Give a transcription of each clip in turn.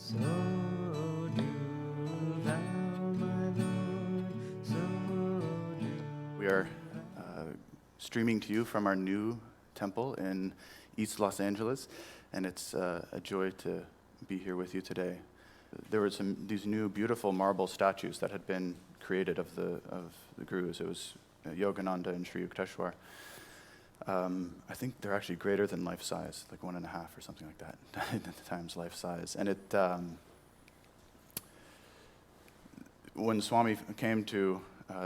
So do thou, my Lord, so do. We are streaming to you from our new temple in East Los Angeles, and it's a joy to be here with you today. There were these new beautiful marble statues that had been created of the gurus. It was Yogananda and Sri Yukteswar. I think they're actually greater than life size, like 1.5 or something like that, times life size. And when Swami came to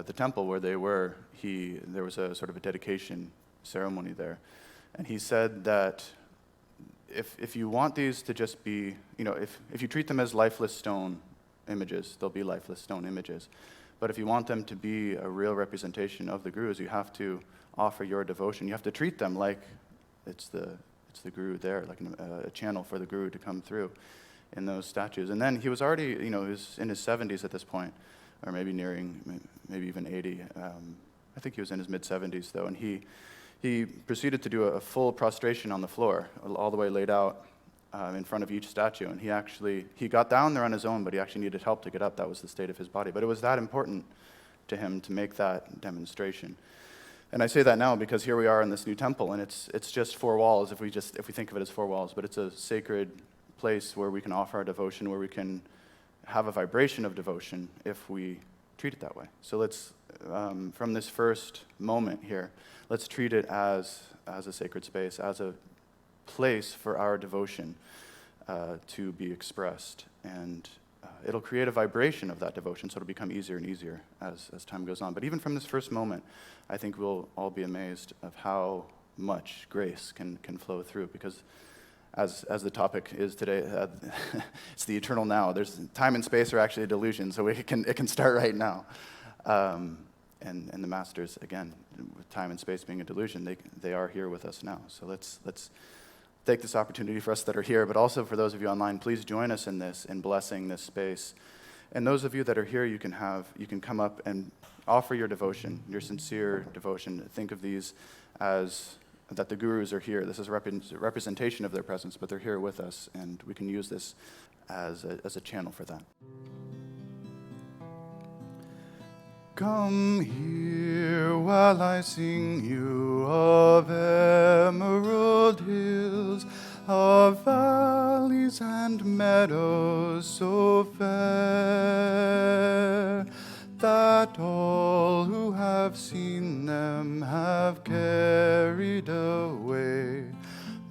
the temple where they were, there was a sort of a dedication ceremony there. And he said that if you want these to just be, if you treat them as lifeless stone images, they'll be lifeless stone images. But if you want them to be a real representation of the gurus, you have to offer your devotion. You have to treat them like it's the guru there, like a channel for the guru to come through in those statues. And then he was already, he was in his 70s at this point, or maybe nearing, maybe even 80. I think he was in his mid-70s though, and he proceeded to do a full prostration on the floor, all the way laid out in front of each statue. And he got down there on his own, but he actually needed help to get up. That was the state of his body. But it was that important to him to make that demonstration. And I say that now because here we are in this new temple, and it's just 4 walls if we think of it as 4 walls, but it's a sacred place where we can offer our devotion, where we can have a vibration of devotion if we treat it that way. So let's, from this first moment here, let's treat it as a sacred space, as a place for our devotion to be expressed. And it'll create a vibration of that devotion, so it'll become easier and easier as time goes on. But even from this first moment, I think we'll all be amazed of how much grace can flow through, because as the topic is today, it's the eternal now. There's time and space are actually a delusion, so it can start right now. And the masters, again, with time and space being a delusion, they are here with us now. So let's take this opportunity for us that are here, but also for those of you online, please join us in this, in blessing this space. And those of you that are here, you can come up and offer your devotion, your sincere devotion. Think of these as that the gurus are here. This is a representation of their presence, but they're here with us, and we can use this as a channel for that. Come here while I sing you of emerald hills, of valleys and meadows so fair, that all who have seen them have carried away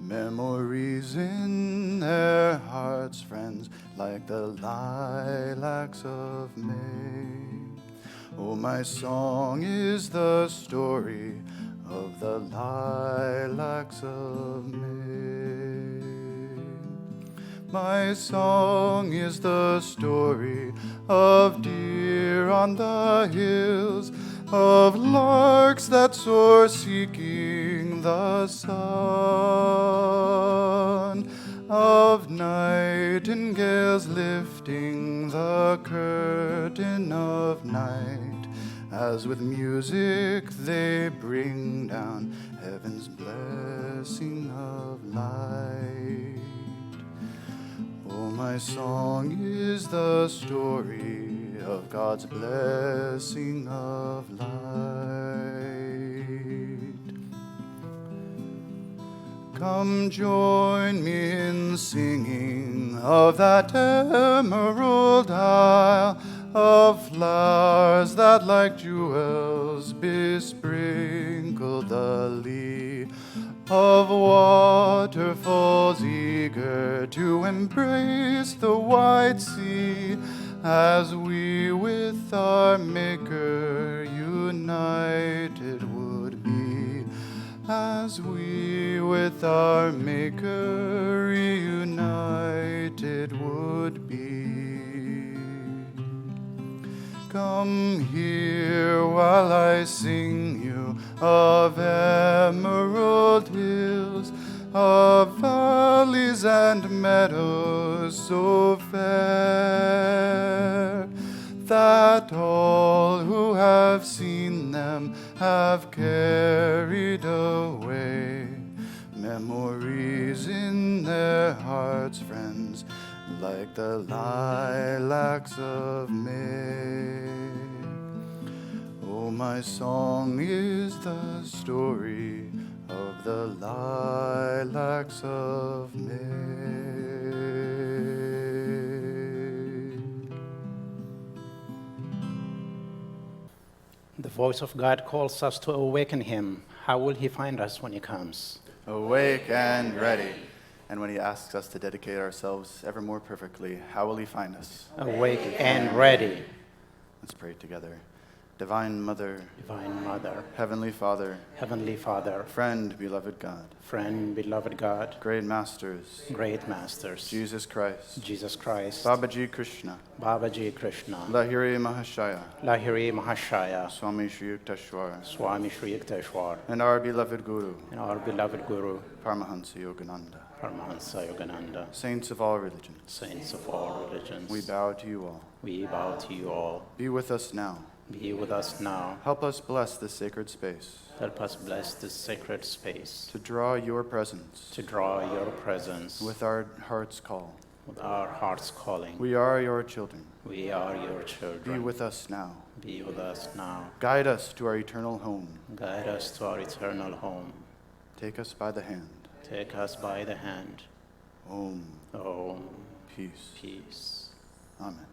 memories in their hearts, friends, like the lilacs of May. Oh, my song is the story of the lilacs of May. My song is the story of deer on the hills, of larks that soar seeking the sun, of nightingales lifting the curtain of night, as with music they bring down heaven's blessing of light. Oh, my song is the story of God's blessing of light. Come join me in singing of that emerald isle, of flowers that like jewels besprinkle the lea, of waterfalls eager to embrace the wide sea, as we with our Maker united would be, as we with our Maker reunited would be. Come here while I sing you of emerald hills, of valleys and meadows so fair, that all who have seen them have carried away memories in their hearts, friends, like the lilacs of May. Oh, my song is the story of the lilacs of May. The voice of God calls us to awaken him. How will he find us when he comes? Awake and ready. And when he asks us to dedicate ourselves ever more perfectly, how will he find us? Awake and ready. Let's pray together. Divine Mother, Divine Mother, Heavenly Father, Heavenly Father, friend, beloved God, friend, beloved God, great masters, great masters, Jesus Christ, Jesus Christ, Babaji Krishna, Babaji Krishna, Lahiri Mahashaya, Lahiri Mahashaya, Swami Shri Yukteswar, Swami Shri Yukteswar, and our beloved Guru, and our beloved Guru, Paramahansa Yogananda, Paramahansa Yogananda, saints of all religions, saints of all religions. we bow to you all. We bow to you all. Be with us now. Be with us now. Help us bless this sacred space, Help us bless this sacred space, to draw your presence to draw your presence with our heart's call. with our hearts calling. We are your children. We are your children. Be with us now. Be with us now. Guide us to our eternal home. Guide us to our eternal home. Take us by the hand. Take us by the hand. Om. Om. Peace. Peace. Amen.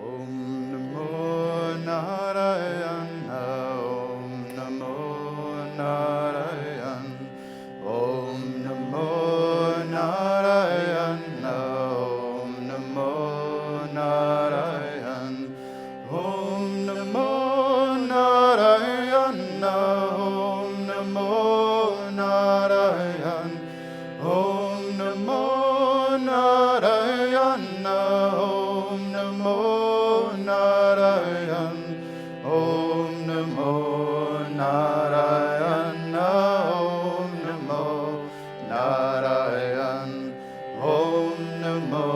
Om Namo Narayana. Om Namo Narayana. Om Namo Narayana. Om Namo Narayana. Om Namo Narayana. Om Namo Narayana. Om Namo Narayana. Om Namo Narayan, Om Namo Narayana, Om Namo Narayan, Om Namo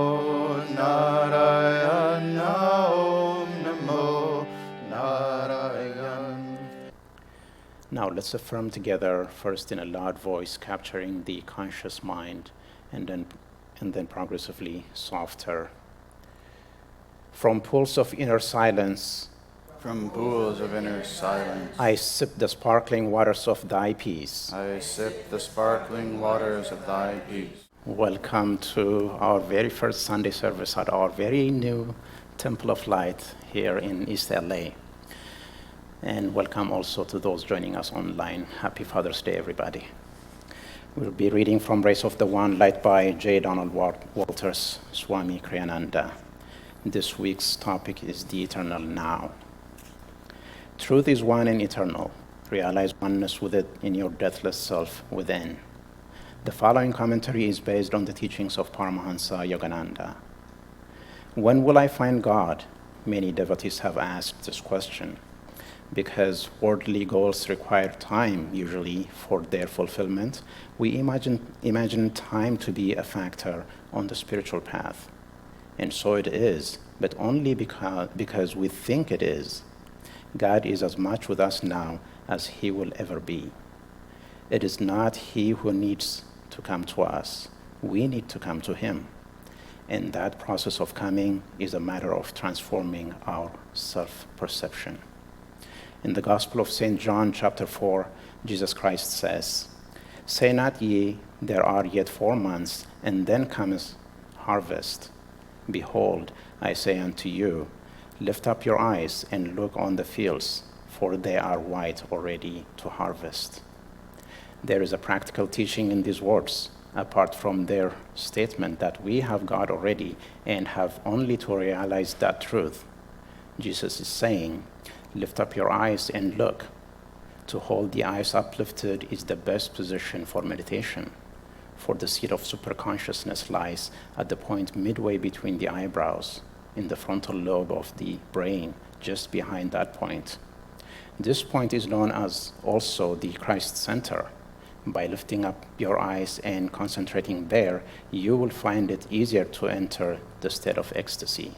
Narayana, Om Namo Narayan. Now let's affirm together, first in a loud voice, capturing the conscious mind, and then progressively softer. From pools of inner silence, From pools of inner silence, I sip the sparkling waters of thy peace. I sip the sparkling waters of thy peace. Welcome to our very first Sunday service at our very new Temple of Light here in East LA. And welcome also to those joining us online. Happy Father's Day, everybody. We'll be reading from Race of the One, Light by J. Donald Walters, Swami Kriyananda. This week's topic is the eternal now. Truth is one and eternal. Realize oneness with it in your deathless self within. The following commentary is based on the teachings of Paramahansa Yogananda. When will I find God? Many devotees have asked this question because worldly goals require time, usually, for their fulfillment. We imagine time to be a factor on the spiritual path. And so it is, but only because we think it is. God is as much with us now as he will ever be. It is not he who needs to come to us. We need to come to him. And that process of coming is a matter of transforming our self-perception. In the Gospel of St. John, chapter 4, Jesus Christ says, "Say not ye, there are yet 4 months, and then cometh harvest. Behold, I say unto you, lift up your eyes and look on the fields, for they are white already to harvest." There is a practical teaching in these words, apart from their statement that we have God already and have only to realize that truth. Jesus is saying, lift up your eyes and look. To hold the eyes uplifted is the best position for meditation, for the seat of superconsciousness lies at the point midway between the eyebrows, in the frontal lobe of the brain, just behind that point. This point is known as also the Christ center. By lifting up your eyes and concentrating there, you will find it easier to enter the state of ecstasy.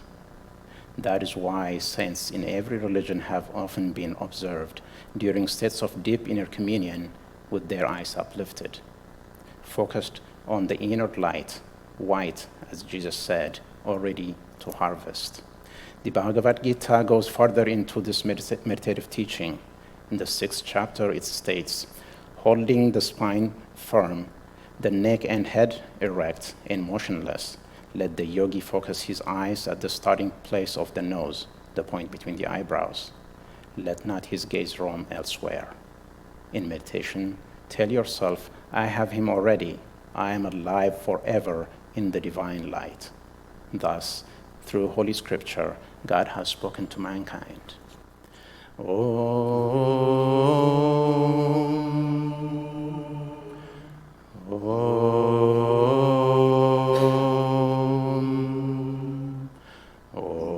That is why saints in every religion have often been observed during states of deep inner communion with their eyes uplifted, focused on the inner light, white, as Jesus said, already to harvest. The Bhagavad Gita goes further into this meditative teaching. In the 6th chapter, it states, holding the spine firm, the neck and head erect and motionless, let the yogi focus his eyes at the starting place of the nose, the point between the eyebrows. Let not his gaze roam elsewhere. In meditation, tell yourself, I have him already. I am alive forever in the divine light. Thus, through Holy Scripture, God has spoken to mankind. Om. Om. Om.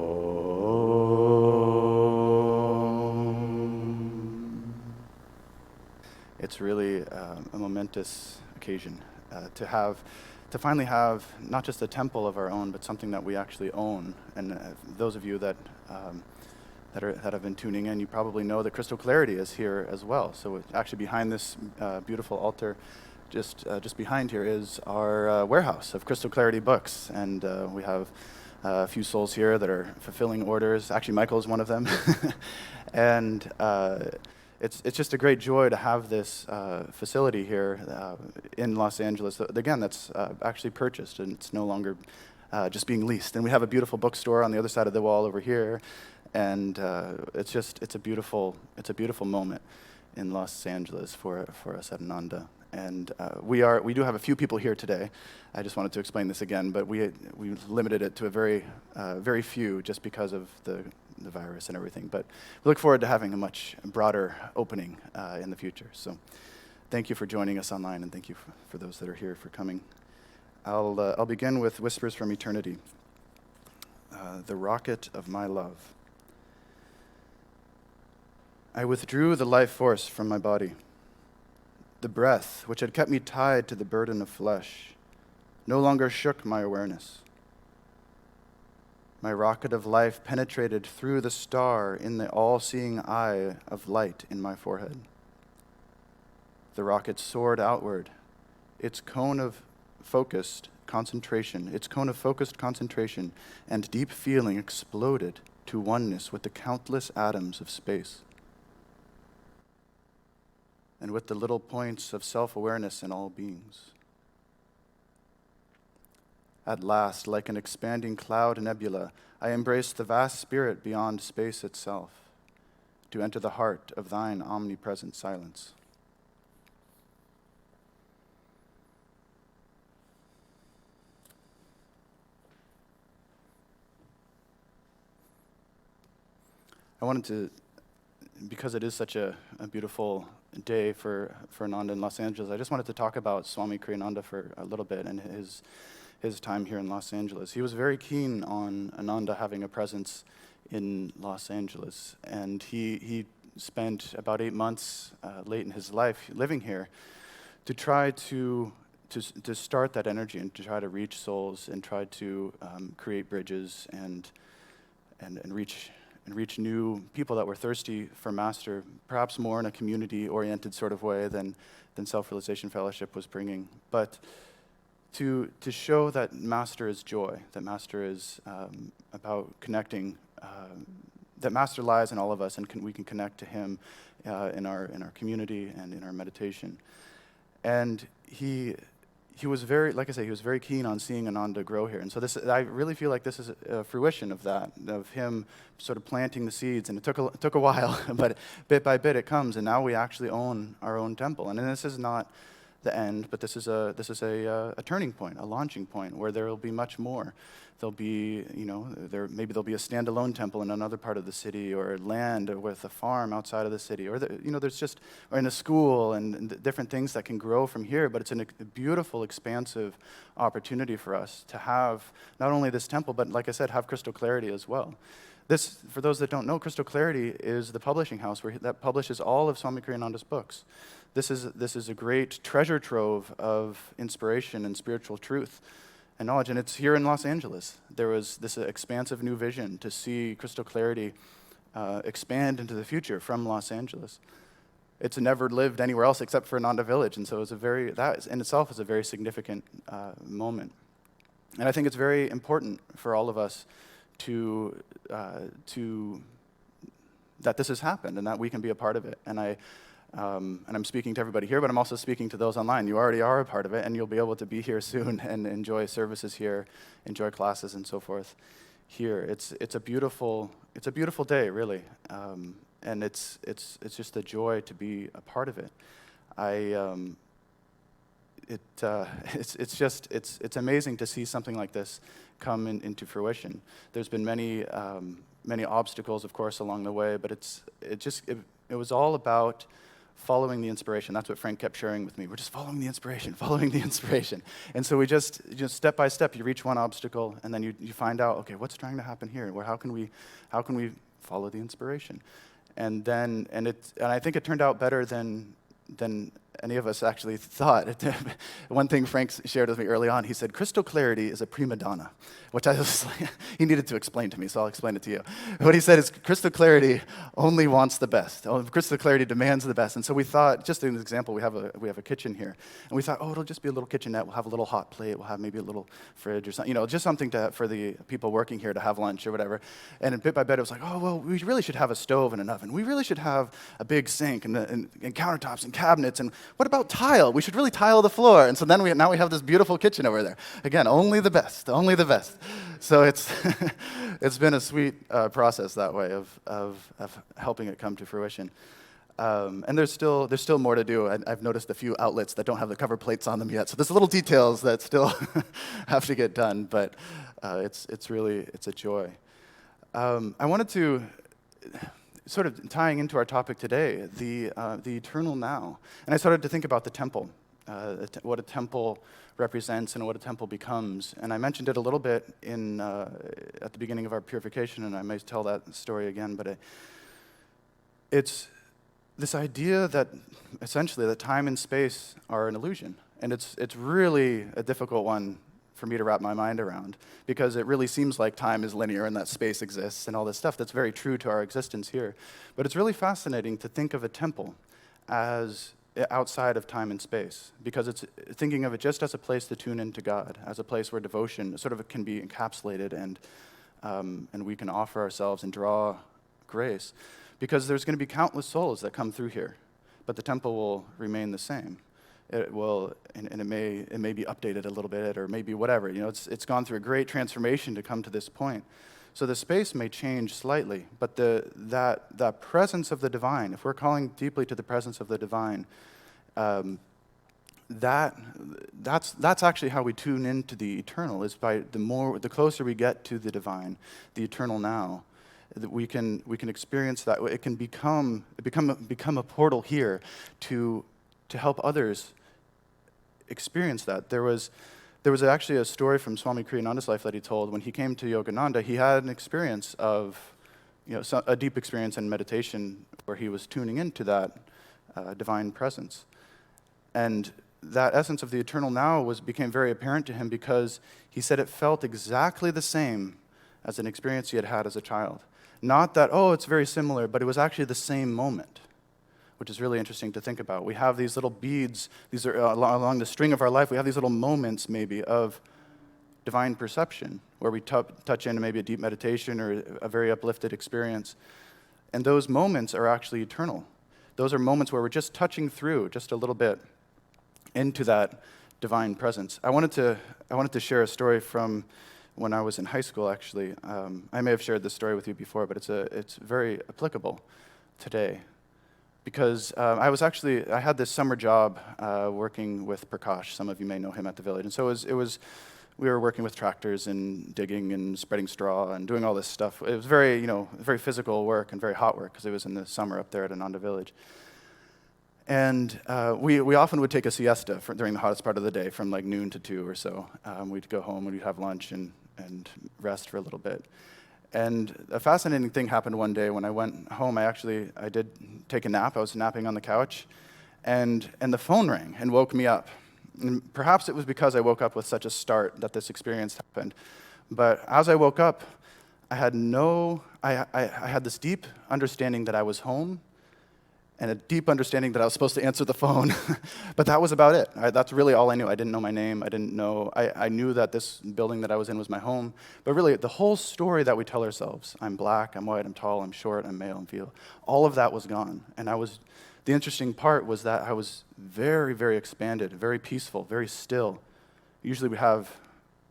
It's really a momentous occasion to finally have not just a temple of our own, but something that we actually own. And those of you that have been tuning in, you probably know that Crystal Clarity is here as well. So it's actually behind this beautiful altar, just behind here is our warehouse of Crystal Clarity books, and we have a few souls here that are fulfilling orders. Actually, Michael is one of them, and it's just a great joy to have this facility here in Los Angeles. Again, that's actually purchased, and it's no longer just being leased. And we have a beautiful bookstore on the other side of the wall over here, and it's a beautiful moment in Los Angeles for us at Ananda. And we do have a few people here today. I just wanted to explain this again, but we limited it to a very few just because of the virus and everything. But we look forward to having a much broader opening in the future. So thank you for joining us online, and thank you for those that are here for coming. I'll begin with Whispers from Eternity, the rocket of my love. I withdrew the life force from my body. The breath, which had kept me tied to the burden of flesh, no longer shook my awareness. My rocket of life penetrated through the star in the all-seeing eye of light in my forehead. The rocket soared outward, its cone of focused concentration and deep feeling exploded to oneness with the countless atoms of space, and with the little points of self-awareness in all beings. At last, like an expanding cloud nebula, I embraced the vast spirit beyond space itself, to enter the heart of thine omnipresent silence. I wanted to, because it is such a beautiful day for Ananda in Los Angeles, I just wanted to talk about Swami Kriyananda for a little bit and his time here in Los Angeles. He was very keen on Ananda having a presence in Los Angeles, and he spent about 8 months late in his life living here to try to start that energy and to try to reach souls and try to create bridges and reach new people that were thirsty for Master, perhaps more in a community-oriented sort of way than Self-Realization Fellowship was bringing. But to show that Master is joy, that Master is about connecting, that Master lies in all of us, and we can connect to Him in our community and in our meditation. And he was very, like I say, he was very keen on seeing Ananda grow here. And so I really feel like this is a fruition of that, of him sort of planting the seeds. And it took a while, but bit by bit it comes. And now we actually own our own temple. And this is not the end, but this is a turning point, a launching point where there will be much more. There'll be, maybe there'll be a standalone temple in another part of the city, or land with a farm outside of the city, or or in a school, and different things that can grow from here. But it's a beautiful, expansive opportunity for us to have not only this temple, but like I said, have Crystal Clarity as well. This, for those that don't know, Crystal Clarity is the publishing house that publishes all of Swami Kriyananda's books. This is a great treasure trove of inspiration and spiritual truth and knowledge, and it's here in Los Angeles. There was this expansive new vision to see Crystal Clarity expand into the future from Los Angeles. It's never lived anywhere else except for Ananda village, and so it was that in itself is a very significant moment. And I think it's very important for all of us to that this has happened and that we can be a part of it. And I'm speaking to everybody here, but I'm also speaking to those online. You already are a part of it, and you'll be able to be here soon and enjoy services here, enjoy classes and so forth here. It's a beautiful day, really, and it's just a joy to be a part of it. It's amazing to see something like this come into fruition. There's been many obstacles, of course, along the way, but it was all about following the inspiration. That's what Frank kept sharing with me. We're just following the inspiration. And so we just step by step, you reach one obstacle, and then you find out, okay, what's trying to happen here? How can we follow the inspiration? And I think it turned out better than any of us actually thought. One thing Frank shared with me early on, he said, crystal clarity is a prima donna, which I was like, he needed to explain to me, so I'll explain it to you. What he said is crystal clarity only wants the best. Crystal clarity demands the best. And so we thought, just as an example, we have a kitchen here, and we thought, it'll just be a little kitchenette. We'll have a little hot plate. We'll have maybe a little fridge or something, just something for the people working here to have lunch or whatever. And bit by bit, it was like, we really should have a stove and an oven. We really should have a big sink and countertops and cabinets. And what about tile? We should really tile the floor. And so then now we have this beautiful kitchen over there. Again, only the best. So it's been a sweet process that way of helping it come to fruition. And there's still more to do. I've noticed a few outlets that don't have the cover plates on them yet. So there's little details that still have to get done, but it's a joy. I wanted to, sort of tying into our topic today, the eternal now. And I started to think about the temple, what a temple represents and what a temple becomes. And I mentioned it a little bit at the beginning of our purification, and I may tell that story again, but it's this idea that essentially that time and space are an illusion. And it's really a difficult one for me to wrap my mind around, because it really seems like time is linear and that space exists and all this stuff. That's very true to our existence here. But it's really fascinating to think of a temple as outside of time and space, because it's thinking of it just as a place to tune into God, as a place where devotion sort of can be encapsulated and we can offer ourselves and draw grace. Because there's going to be countless souls that come through here, but the temple will remain the same. It will, and it may be updated a little bit, or maybe whatever. It's gone through a great transformation to come to this point. So the space may change slightly, but that presence of the divine, if we're calling deeply to the presence of the divine, that's actually how we tune into the eternal. Is by the closer we get to the divine, the eternal now, that we can experience that. It can become a portal here to help others experience that. There was actually a story from Swami Kriyananda's life that he told. When he came to Yogananda, he had an experience of, a deep experience in meditation where he was tuning into that divine presence. And that essence of the eternal now became very apparent to him, because he said it felt exactly the same as an experience he had had as a child. Not that, it's very similar, but it was actually the same moment, which is really interesting to think about. We have these little beads, these are along the string of our life, we have these little moments maybe of divine perception where we touch into maybe a deep meditation or a very uplifted experience. And those moments are actually eternal. Those are moments where we're just touching through just a little bit into that divine presence. I wanted to share a story from when I was in high school, actually. I may have shared this story with you before, but it's very applicable today. Because I had this summer job working with Prakash. Some of you may know him at the village. And so we were working with tractors and digging and spreading straw and doing all this stuff. It was very, very physical work and very hot work, because it was in the summer up there at Ananda village. And we often would take a siesta during the hottest part of the day, from like noon to 2 or so. We'd go home and we'd have lunch and rest for a little bit. And a fascinating thing happened one day when I went home. I did take a nap. I was napping on the couch, and the phone rang and woke me up. And perhaps it was because I woke up with such a start that this experience happened. But as I woke up, I had this deep understanding that I was home, and a deep understanding that I was supposed to answer the phone. But that was about it. That's really all I knew. I didn't know my name. I knew that this building that I was in was my home. But really, the whole story that we tell ourselves, I'm black, I'm white, I'm tall, I'm short, I'm male, I'm female, all of that was gone. And the interesting part was that I was very, very expanded, very peaceful, very still. Usually we have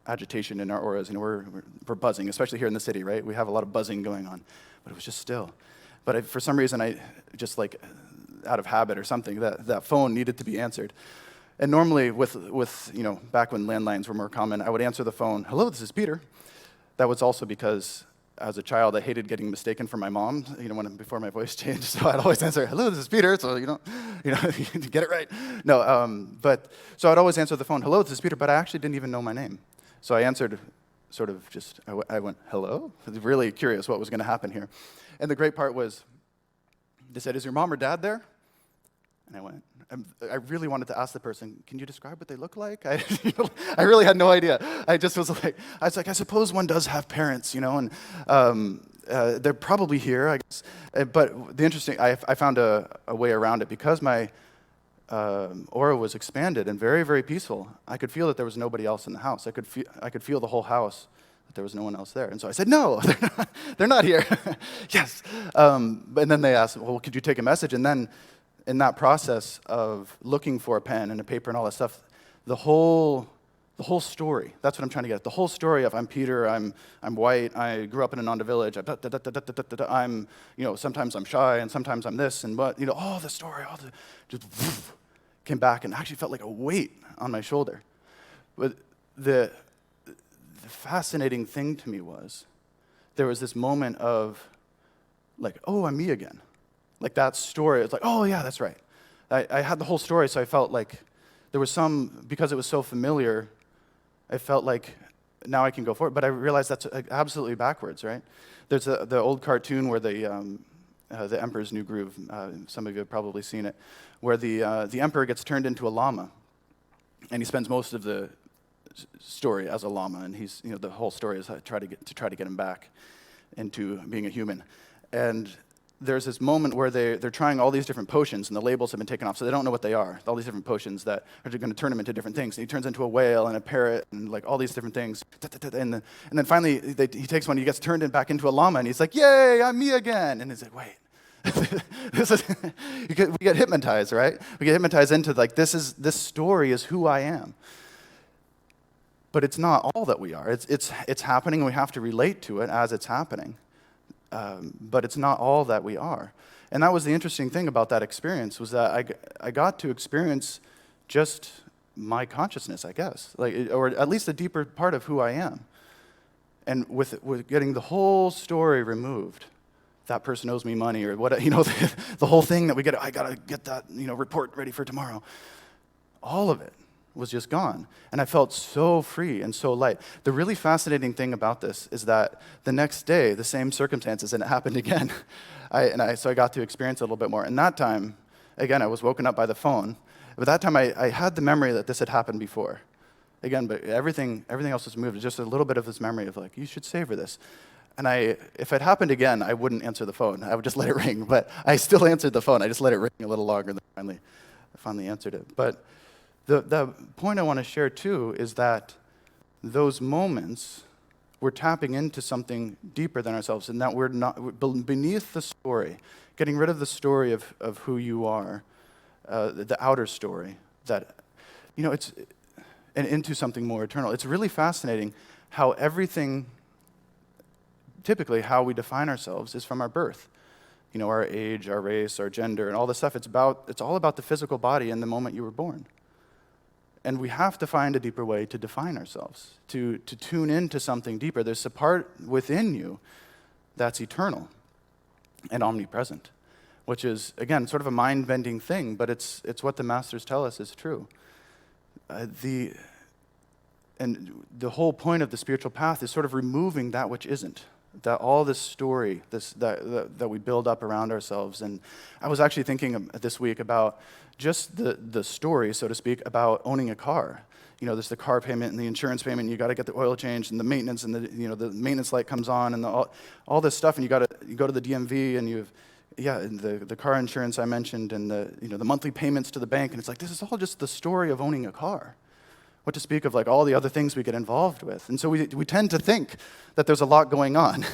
agitation in our auras, and we're buzzing, especially here in the city, right? We have a lot of buzzing going on, but it was just still. But for some reason, I just like out of habit or something, that phone needed to be answered. And normally with back when landlines were more common, I would answer the phone, "Hello, this is Peter." That was also because as a child, I hated getting mistaken for my mom, before my voice changed. So I'd always answer, "Hello, this is Peter," so you get it right. No, so I'd always answer the phone, "Hello, this is Peter," but I actually didn't even know my name. So I answered sort of just, I went, "Hello?" I was really curious what was going to happen here. And the great part was, they said, "Is your mom or dad there?" And I went, I really wanted to ask the person, "Can you describe what they look like?" I really had no idea. I was like, I suppose one does have parents, and they're probably here, I guess. But I found a way around it because my aura was expanded and very, very peaceful. I could feel that there was nobody else in the house. I could feel the whole house, that there was no one else there. And so I said, "No, they're not here." Yes. And then they asked, "Well, could you take a message?" And then in that process of looking for a pen and a paper and all that stuff, the whole story, that's what I'm trying to get at. The whole story of I'm Peter, I'm white, I grew up in Ananda village, I'm, sometimes I'm shy and sometimes I'm this and what, all the story, just came back and actually felt like a weight on my shoulder. But the fascinating thing to me was there was this moment of like, oh, I'm me again. Like that story, it's like, oh yeah, that's right. I had the whole story, so I felt like there was because it was so familiar, I felt like now I can go forward. But I realized that's absolutely backwards, right? There's the old cartoon where the Emperor's New Groove, some of you have probably seen it, where the Emperor gets turned into a llama, and he spends most of the story as a llama, and he's, the whole story is to try to get him back into being a human. And there's this moment where they're trying all these different potions, and the labels have been taken off, so they don't know what they are. All these different potions that are going to turn him into different things. And he turns into a whale and a parrot and like all these different things. And then finally, he takes one, he gets turned back into a llama, and he's like, "Yay, I'm me again." And he's like, "Wait." We get hypnotized, right? We get hypnotized into like, this story is who I am. But it's not all that we are. It's happening, and we have to relate to it as it's happening. But it's not all that we are. And that was the interesting thing about that experience, was that I got to experience just my consciousness, I guess, or at least a deeper part of who I am. And with getting the whole story removed, that person owes me money, or what, the whole thing that we get, I gotta get that, report ready for tomorrow. All of it was just gone. And I felt so free and so light. The really fascinating thing about this is that the next day, the same circumstances, and it happened again. So I got to experience it a little bit more. And that time, again, I was woken up by the phone. But that time, I had the memory that this had happened before. Again, but everything else was moved. Just a little bit of this memory of like, you should savor this. And if it happened again, I wouldn't answer the phone. I would just let it ring. But I still answered the phone. I just let it ring a little longer, and I finally answered it. But the point I want to share, too, is that those moments, we're tapping into something deeper than ourselves, and that we're not beneath the story, getting rid of the story of who you are, the outer story, that, it's and into something more eternal. It's really fascinating how everything, typically how we define ourselves, is from our birth. Our age, our race, our gender, and all this stuff. It's all about the physical body and the moment you were born. And we have to find a deeper way to define ourselves, to tune into something deeper. There's a part within you that's eternal and omnipresent, which is, again, sort of a mind-bending thing, but it's what the masters tell us is true. The whole point of the spiritual path is sort of removing that which isn't, that all this story that we build up around ourselves. And I was actually thinking this week about just the story, so to speak, about owning a car. There's the car payment and the insurance payment, and you got to get the oil changed and the maintenance, and the maintenance light comes on, and all this stuff, and you go to the DMV, and you've yeah, and the car insurance I mentioned, and the monthly payments to the bank, and it's like, this is all just the story of owning a car. What to speak of like all the other things we get involved with. And so we tend to think that there's a lot going on,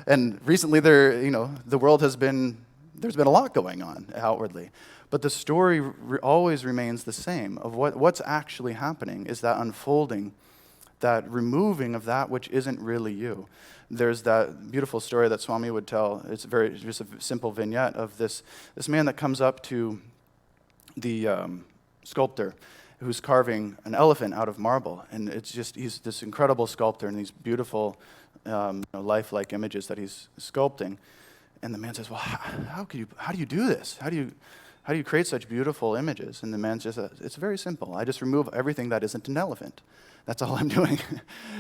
And recently the world there's been a lot going on outwardly. But the story always remains the same of what's actually happening is that unfolding, that removing of that which isn't really you. There's that beautiful story that Swami would tell. It's just a simple vignette of this man that comes up to the sculptor who's carving an elephant out of marble. And he's this incredible sculptor and these beautiful lifelike images that he's sculpting. And the man says, well, how do you do this? How do you create such beautiful images? And the man says, it's very simple. I just remove everything that isn't an elephant. That's all I'm doing.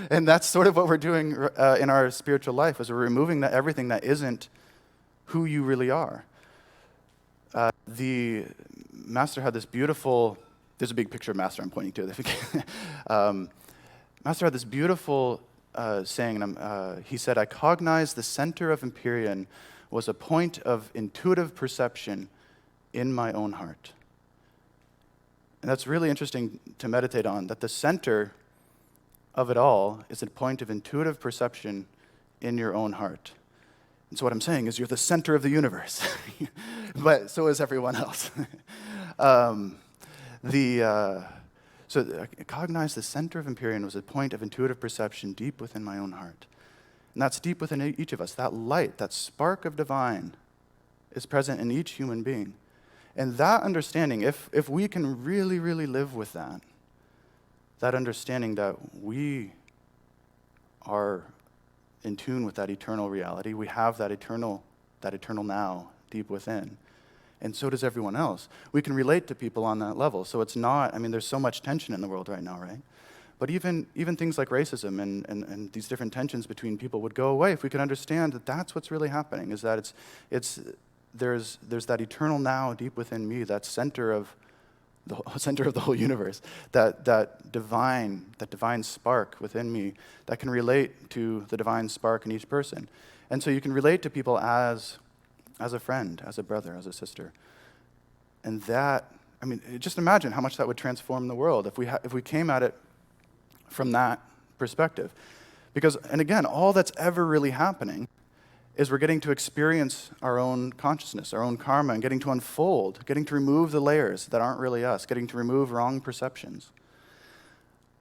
And that's sort of what we're doing in our spiritual life, is we're removing everything that isn't who you really are. The master had this beautiful, there's a big picture of master I'm pointing to. Master had this beautiful saying, and he said, I cognize the center of Empyrean was a point of intuitive perception in my own heart. And that's really interesting to meditate on, that the center of it all is a point of intuitive perception in your own heart. And so what I'm saying is you're the center of the universe, but so is everyone else. So cognize the center of Empyrean was a point of intuitive perception deep within my own heart. And that's deep within each of us. That light, that spark of divine is present in each human being. And that understanding, if we can really, really live with that understanding that we are in tune with that eternal reality, we have that eternal now deep within, and so does everyone else. We can relate to people on that level. So it's not, there's so much tension in the world right now, right? But even things like racism and these different tensions between people would go away if we could understand that that's what's really happening, is that there's that eternal now deep within me, that center of the whole universe, that divine spark within me that can relate to the divine spark in each person. And so you can relate to people as a friend, as a brother, as a sister. And that, just imagine how much that would transform the world if we came at it from that perspective. Because, and again, all that's ever really happening is we're getting to experience our own consciousness, our own karma, and getting to unfold, getting to remove the layers that aren't really us, getting to remove wrong perceptions.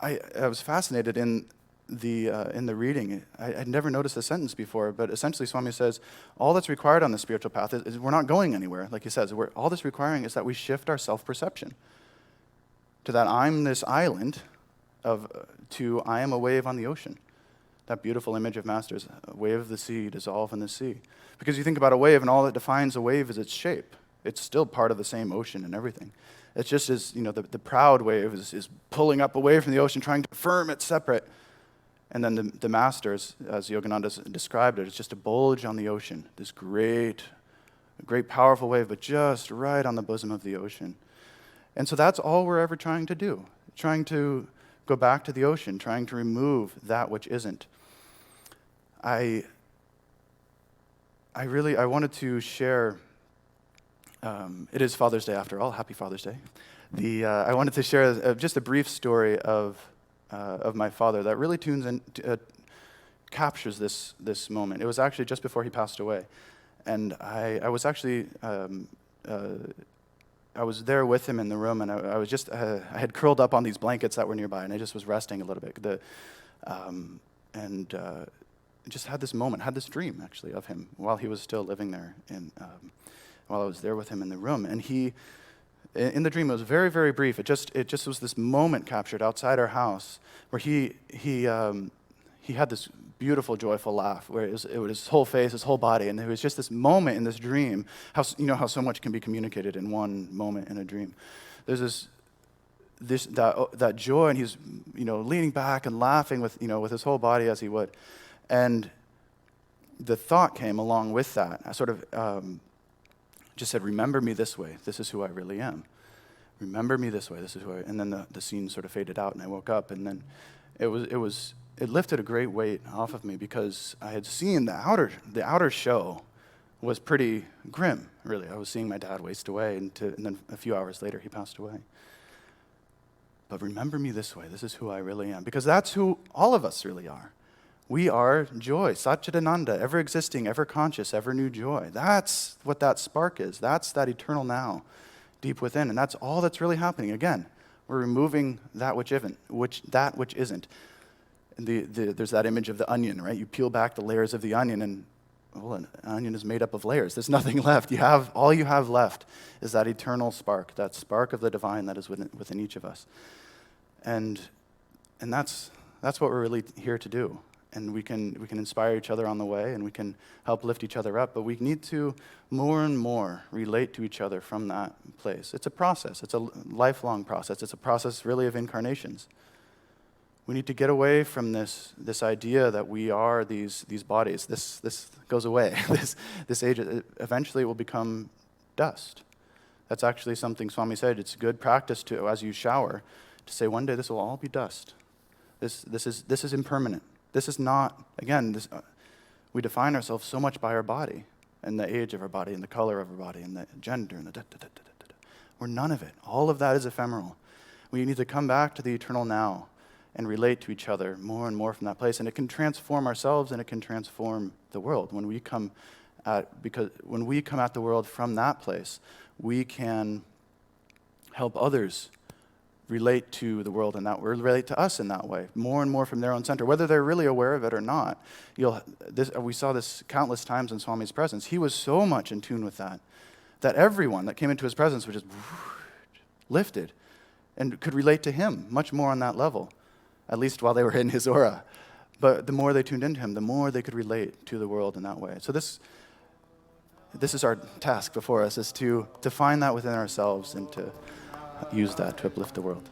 I was fascinated in the reading. I'd never noticed this sentence before, but essentially Swami says, all that's required on the spiritual path is we're not going anywhere, like he says. All that's requiring is that we shift our self-perception to that I'm this island to I am a wave on the ocean. That beautiful image of Master's, a wave of the sea, dissolve in the sea. Because you think about a wave, and all that defines a wave is its shape. It's still part of the same ocean and everything. It's just as, the proud wave is pulling up away from the ocean, trying to affirm it's separate. And then the Masters, as Yogananda described it, it's just a bulge on the ocean, this great, powerful wave, but just right on the bosom of the ocean. And so that's all we're ever trying to do, trying to go back to the ocean, trying to remove that which isn't. I wanted to share, it is Father's Day after all, happy Father's Day. I wanted to share just a brief story of my father that really captures this moment. It was actually just before he passed away. And I was actually, I was there with him in the room, and I had curled up on these blankets that were nearby, and I just was resting a little bit. Just had this moment, had this dream actually of him while he was still living there, and while I was there with him in the room. And in the dream, it was very, very brief. It just was this moment captured outside our house where he had this beautiful, joyful laugh where it was his whole face, his whole body, and there was just this moment in this dream. How so much can be communicated in one moment in a dream. There's that joy, and he's leaning back and laughing with his whole body as he would. And the thought came along with that. I sort of just said, remember me this way. This is who I really am. Remember me this way. This is who I am. And then the scene sort of faded out, and I woke up, and then it lifted a great weight off of me because I had seen the outer show was pretty grim, really. I was seeing my dad waste away, and then a few hours later, he passed away. But remember me this way. This is who I really am. Because that's who all of us really are. We are joy, Ananda, ever existing, ever conscious, ever new joy. That's what that spark is. That's that eternal now deep within. And that's all that's really happening. Again, we're removing that which isn't. And there's that image of the onion, right? You peel back the layers of the onion, and well, an onion is made up of layers. There's nothing left. All you have left is that eternal spark, that spark of the divine that is within each of us. And that's what we're really here to do. And we can inspire each other on the way, and we can help lift each other up, but we need to more and more relate to each other from that place. It's a process. It's a lifelong process. It's a process really of incarnations. We need to get away from this idea that we are these bodies. This goes away. This age, eventually it will become dust. That's actually something Swami said. It's good practice to, as you shower, to say one day this will all be dust. This is impermanent. This is not, again, we define ourselves so much by our body and the age of our body and the color of our body and the gender and the da-da-da-da-da-da. We're none of it. All of that is ephemeral. We need to come back to the eternal now and relate to each other more and more from that place. And it can transform ourselves and it can transform the world. When we come at the world from that place, we can help others relate to the world in that way, relate to us in that way, more and more from their own center, whether they're really aware of it or not. We saw this countless times in Swami's presence. He was so much in tune with that everyone that came into his presence was just lifted and could relate to him much more on that level, at least while they were in his aura. But the more they tuned into him, the more they could relate to the world in that way. So this is our task before us, is to find that within ourselves and to use that to uplift the world.